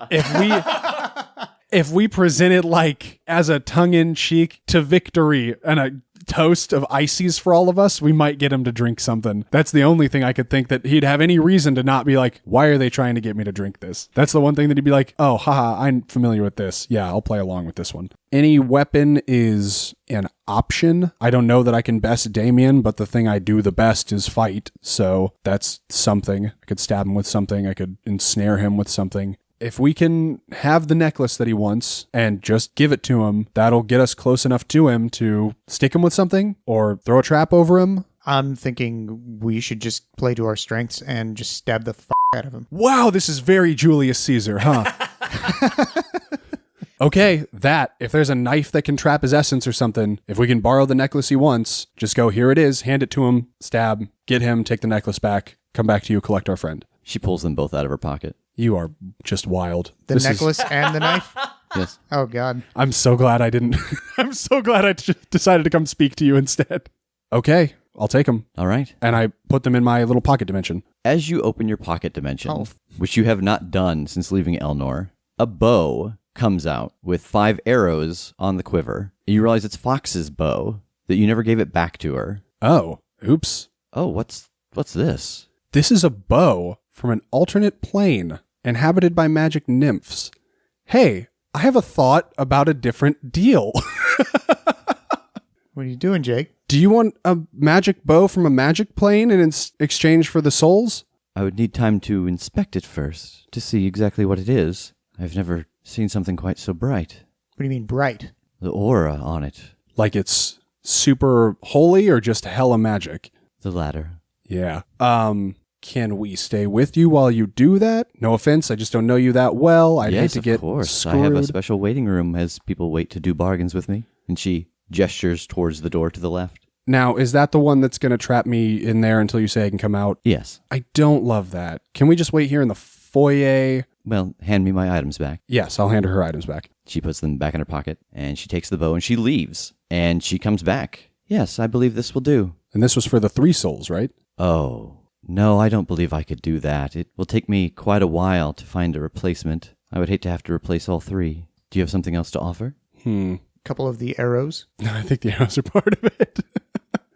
we present it like as a tongue-in-cheek to victory and a toast of ices for all of us, we might get him to drink something. That's the only thing I could think that he'd have any reason to not be like, why are they trying to get me to drink this? That's the one thing that he'd be like, oh, haha, I'm familiar with this. Yeah, I'll play along with this one. Any weapon is an option. I don't know that I can best Damien, but the thing I do the best is fight. So that's something. I could stab him with something. I could ensnare him with something. If we can have the necklace that he wants and just give it to him, that'll get us close enough to him to stick him with something or throw a trap over him. I'm thinking we should just play to our strengths and just stab the out of him. Wow, this is very Julius Caesar, huh? Okay, if there's a knife that can trap his essence or something, if we can borrow the necklace he wants, just go, here it is, hand it to him, stab, get him, take the necklace back, come back to you, collect our friend. She pulls them both out of her pocket. You are just wild. The necklace and the knife? Yes. Oh, God. I'm so glad I didn't. I'm so glad I decided to come speak to you instead. Okay, I'll take them. All right. And I put them in my little pocket dimension. As you open your pocket dimension, which you have not done since leaving Elnor, a bow comes out with 5 arrows on the quiver. You realize it's Fox's bow, that you never gave it back to her. Oh, oops. Oh, what's this? This is a bow from an alternate plane inhabited by magic nymphs. Hey, I have a thought about a different deal. What are you doing, Jake? Do you want a magic bow from a magic plane in exchange for the souls? I would need time to inspect it first to see exactly what it is. I've never seen something quite so bright. What do you mean bright? The aura on it. Like it's super holy or just hella magic? The latter. Yeah. Can we stay with you while you do that? No offense, I just don't know you that well. I'd hate to get Yes, of course. screwed. I have a special waiting room as people wait to do bargains with me. And she gestures towards the door to the left. Now, is that the one that's going to trap me in there until you say I can come out? Yes. I don't love that. Can we just wait here in the foyer? Well, hand me my items back. Yes, I'll hand her items back. She puts them back in her pocket, and she takes the bow, and she leaves. And she comes back. Yes, I believe this will do. And this was for the 3 souls, right? Oh, no, I don't believe I could do that. It will take me quite a while to find a replacement. I would hate to have to replace all 3. Do you have something else to offer? Couple of the arrows. I think the arrows are part of it.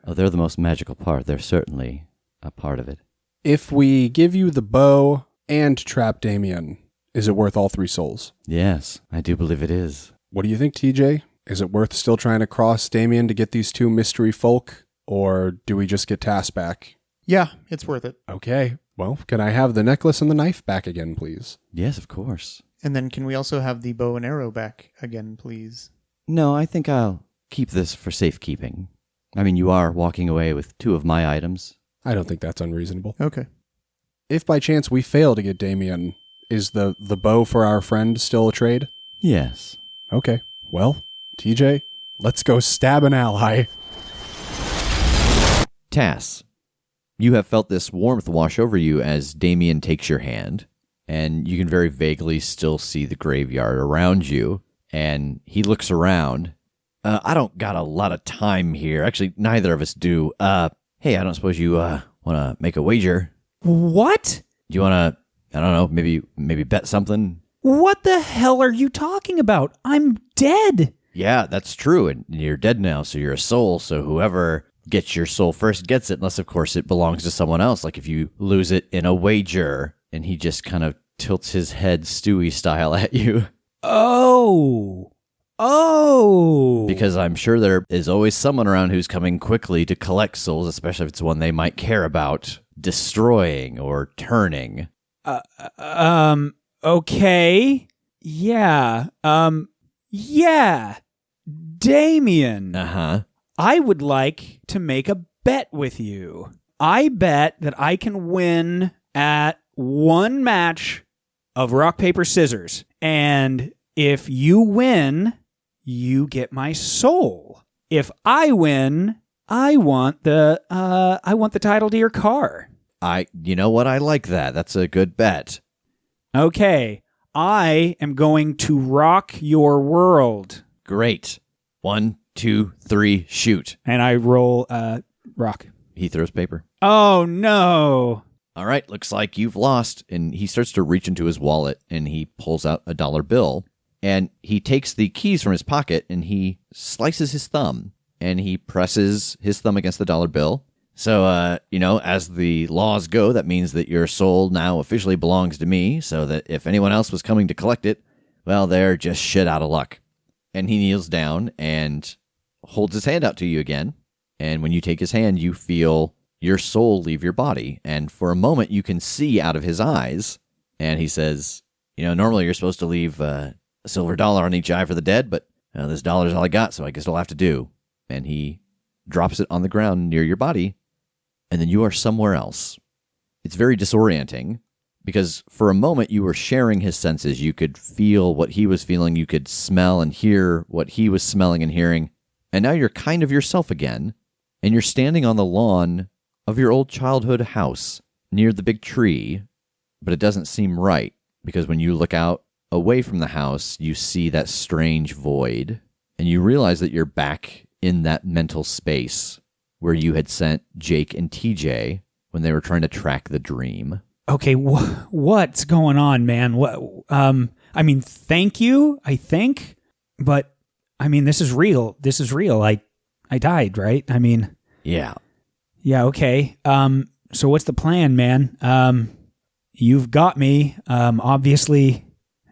Oh, they're the most magical part. They're certainly a part of it. If we give you the bow and trap Damien, is it worth all 3 souls? Yes, I do believe it is. What do you think, TJ? Is it worth still trying to cross Damien to get these 2 mystery folk? Or do we just get Tass back? Yeah, it's worth it. Okay. Well, can I have the necklace and the knife back again, please? Yes, of course. And then can we also have the bow and arrow back again, please? No, I think I'll keep this for safekeeping. I mean, you are walking away with 2 of my items. I don't think that's unreasonable. Okay. If by chance we fail to get Damien, is the bow for our friend still a trade? Yes. Okay. Well, TJ, let's go stab an ally. Tass, you have felt this warmth wash over you as Damien takes your hand, and you can very vaguely still see the graveyard around you, and he looks around. I don't got a lot of time here. Actually, neither of us do. Hey, I don't suppose you want to make a wager? What? Do you want to, I don't know, maybe bet something? What the hell are you talking about? I'm dead. Yeah, that's true, and you're dead now, so you're a soul, so whoever gets your soul first gets it, unless, of course, it belongs to someone else, like if you lose it in a wager. And he just kind of tilts his head Stewie style at you. Oh. Because I'm sure there is always someone around who's coming quickly to collect souls, especially if it's one they might care about destroying or turning. Okay. Yeah. Yeah. Damien. Uh-huh. I would like to make a bet with you. I bet that I can win at 1 match of rock, paper, scissors. And if you win, you get my soul. If I win, I want the title to your car. You know what? I like that. That's a good bet. Okay. I am going to rock your world. Great. 1, 2, 3, shoot. And I roll rock. He throws paper. Oh, no. All right, looks like you've lost. And he starts to reach into his wallet, and he pulls out a $1 bill. And he takes the keys from his pocket, and he slices his thumb. and he presses his thumb against the dollar bill. So, as the laws go, that means that your soul now officially belongs to me, so that if anyone else was coming to collect it, well, they're just shit out of luck. And he kneels down and holds his hand out to you again. And when you take his hand, you feel your soul leave your body. And for a moment, you can see out of his eyes. And he says, normally you're supposed to leave a silver dollar on each eye for the dead, but this dollar's all I got, so I guess I'll have to do. And he drops it on the ground near your body. And then you are somewhere else. It's very disorienting because for a moment you were sharing his senses. You could feel what he was feeling. You could smell and hear what he was smelling and hearing. And now you're kind of yourself again. And you're standing on the lawn of your old childhood house near the big tree. But it doesn't seem right because when you look out away from the house, you see that strange void. And you realize that you're back in that mental space where you had sent Jake and TJ when they were trying to track the dream. Okay, what's going on, man? Thank you, I think, but this is real. This is real. I died, right? Yeah. Yeah, okay. So what's the plan, man? You've got me. Obviously,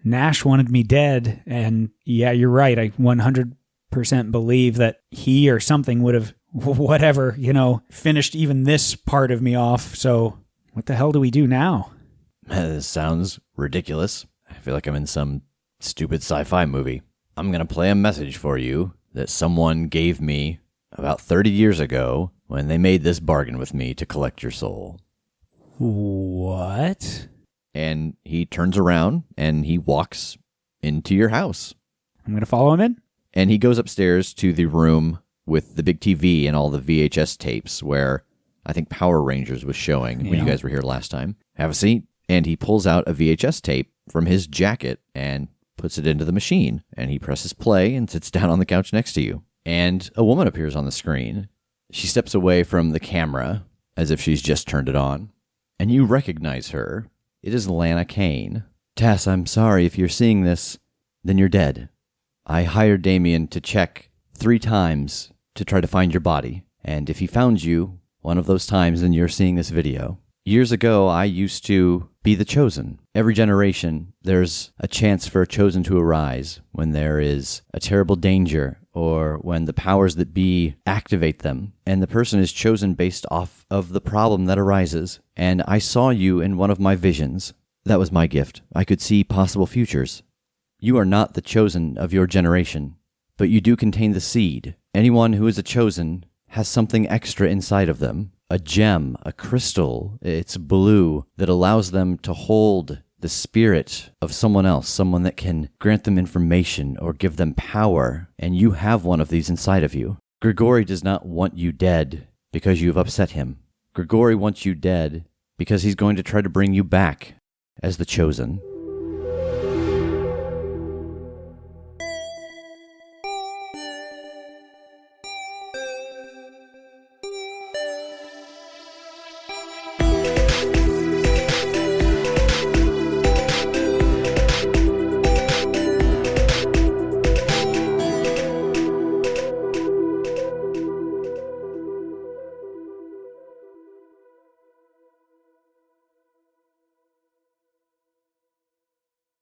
Nash wanted me dead, and yeah, you're right. I 100% believe that he or something would have finished even this part of me off. So what the hell do we do now? This sounds ridiculous. I feel like I'm in some stupid sci-fi movie. I'm going to play a message for you that someone gave me about 30 years ago when they made this bargain with me to collect your soul. What? And he turns around and he walks into your house. I'm going to follow him in. And he goes upstairs to the room with the big TV and all the VHS tapes where I think Power Rangers was showing when you guys were here last time. Have a seat. And he pulls out a VHS tape from his jacket and puts it into the machine. And he presses play and sits down on the couch next to you. And a woman appears on the screen. She steps away from the camera as if she's just turned it on. And you recognize her. It is Lana Kane. Tass, I'm sorry if you're seeing this, then you're dead. I hired Damien to check 3 times to try to find your body. And if he found you one of those times, then you're seeing this video. Years ago, I used to be the Chosen. Every generation, there's a chance for a Chosen to arise when there is a terrible danger or when the powers that be activate them. And the person is chosen based off of the problem that arises. And I saw you in one of my visions. That was my gift. I could see possible futures. You are not the Chosen of your generation, but you do contain the seed. Anyone who is a Chosen has something extra inside of them. A gem, a crystal, it's blue, that allows them to hold the spirit of someone else, someone that can grant them information or give them power, and you have one of these inside of you. Grigori does not want you dead because you've upset him. Grigori wants you dead because he's going to try to bring you back as the Chosen.